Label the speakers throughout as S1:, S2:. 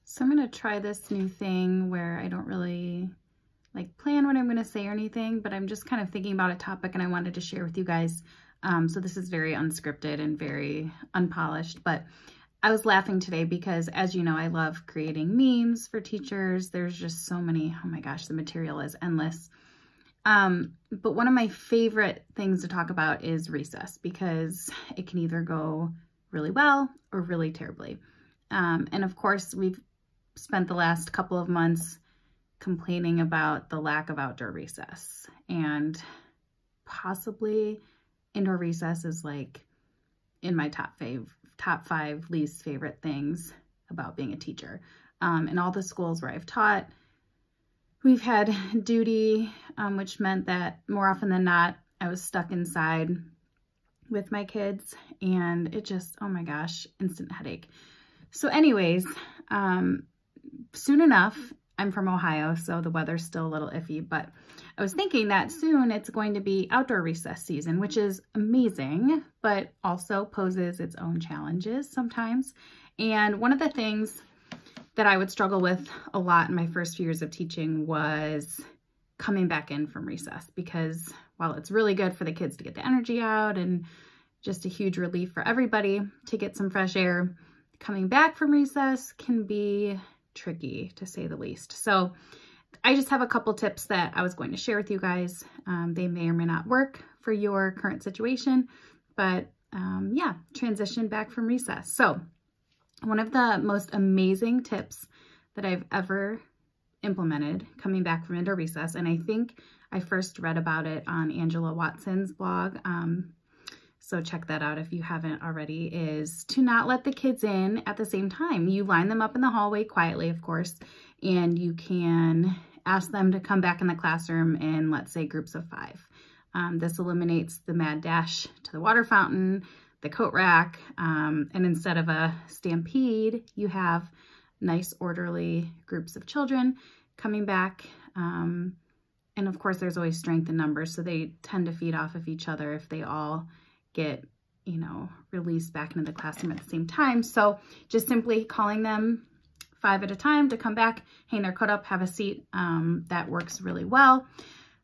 S1: So I'm going to try this new thing where I don't really like plan what I'm going to say or anything, but I'm just kind of thinking about a topic and I wanted to share with you guys. So this is very unscripted and very unpolished, but I was laughing today because, as you know, I love creating memes for teachers. There's just so many. Oh my gosh, the material is endless. But one of my favorite things to talk about is recess because it can either go really well or really terribly. And of course, we've spent the last couple of months complaining about the lack of outdoor recess, and possibly indoor recess is like in my top five least favorite things about being a teacher. In all the schools where I've taught, we've had duty, which meant that more often than not, I was stuck inside with my kids, and it just, oh my gosh, instant headache. So anyways, soon enough, I'm from Ohio, so the weather's still a little iffy, but I was thinking that soon it's going to be outdoor recess season, which is amazing, but also poses its own challenges sometimes. And one of the things that I would struggle with a lot in my first few years of teaching was coming back in from recess, because while it's really good for the kids to get the energy out and just a huge relief for everybody to get some fresh air, coming back from recess can be tricky, to say the least. So I just have a couple tips that I was going to share with you guys. They may or may not work for your current situation, but yeah, transition back from recess. So one of the most amazing tips that I've ever implemented coming back from indoor recess, and I think I first read about it on Angela Watson's blog, so check that out if you haven't already, is to not let the kids in at the same time. You line them up in the hallway quietly, of course, and you can ask them to come back in the classroom in, let's say, groups of 5. This eliminates the mad dash to the water fountain, the coat rack, and instead of a stampede, you have nice orderly groups of children coming back. And of course, there's always strength in numbers, so they tend to feed off of each other if they all get, you know, released back into the classroom at the same time. So just simply calling them 5 at a time to come back, hang their coat up, have a seat, that works really well.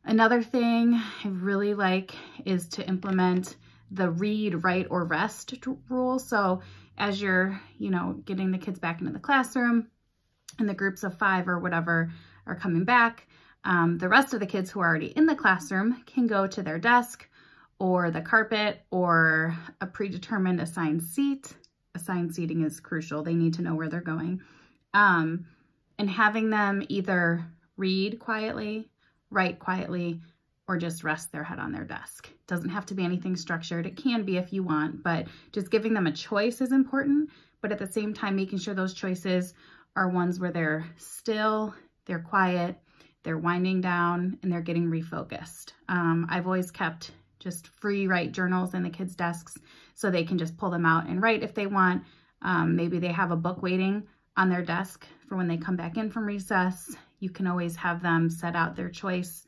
S1: Another thing I really like is to implement the read, write, or rest rule. So as you're, you know, getting the kids back into the classroom and the groups of 5 or whatever are coming back, the rest of the kids who are already in the classroom can go to their desk or the carpet or a predetermined assigned seat. Assigned seating is crucial. They need to know where they're going. And having them either read quietly, write quietly, or just rest their head on their desk. It doesn't have to be anything structured. It can be if you want, but just giving them a choice is important. But at the same time, making sure those choices are ones where they're still, they're quiet, they're winding down, and they're getting refocused. I've always kept just free write journals in the kids' desks so they can just pull them out and write if they want. Maybe they have a book waiting on their desk for when they come back in from recess. You can always have them set out their choice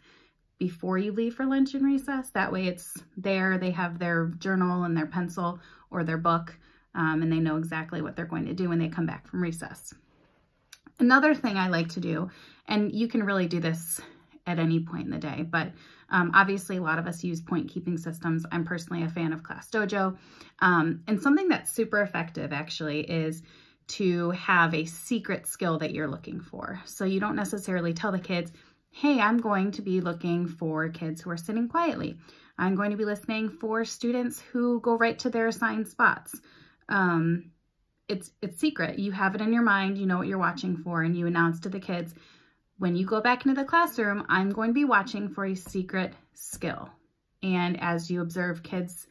S1: before you leave for lunch and recess. That way it's there, they have their journal and their pencil or their book, and they know exactly what they're going to do when they come back from recess. Another thing I like to do, and you can really do this at any point in the day, but obviously a lot of us use point keeping systems. I'm personally a fan of Class Dojo. And something that's super effective actually is to have a secret skill that you're looking for. So you don't necessarily tell the kids, hey, I'm going to be looking for kids who are sitting quietly. I'm going to be listening for students who go right to their assigned spots. It's secret. You have it in your mind, you know what you're watching for, and you announce to the kids, when you go back into the classroom, I'm going to be watching for a secret skill. And as you observe kids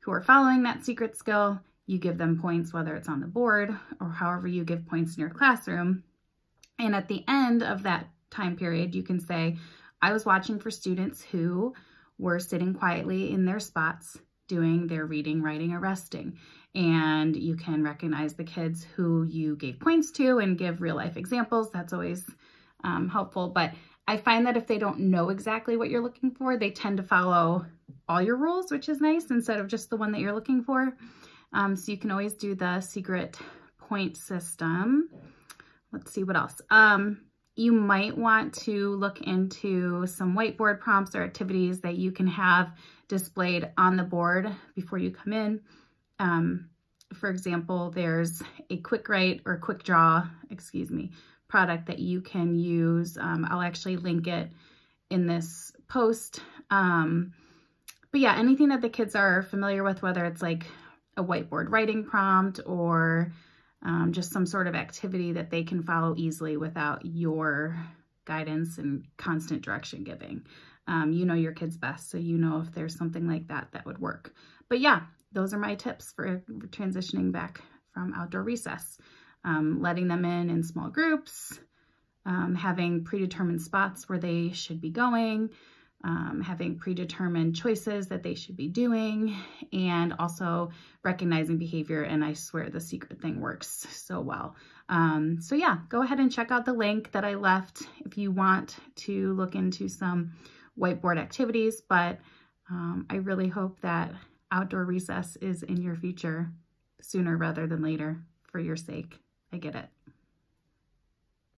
S1: who are following that secret skill, you give them points, whether it's on the board or however you give points in your classroom. And at the end of that time period, you can say, I was watching for students who were sitting quietly in their spots doing their reading, writing, or resting. And you can recognize the kids who you gave points to and give real life examples. That's always helpful. But I find that if they don't know exactly what you're looking for, they tend to follow all your rules, which is nice, instead of just the one that you're looking for. So you can always do the secret point system. let's see what else. You might want to look into some whiteboard prompts or activities that you can have displayed on the board before you come in. For example, there's a quick write or quick draw, product that you can use. I'll actually link it in this post. But yeah, anything that the kids are familiar with, whether it's like a whiteboard writing prompt or just some sort of activity that they can follow easily without your guidance and constant direction giving. You know your kids best, so you know if there's something like that that would work. But yeah, those are my tips for transitioning back from outdoor recess. Letting them in small groups, having predetermined spots where they should be going, having predetermined choices that they should be doing, and also recognizing behavior. And I swear the secret thing works so well. So yeah, go ahead and check out the link that I left if you want to look into some whiteboard activities. But I really hope that outdoor recess is in your future sooner rather than later for your sake. I get it.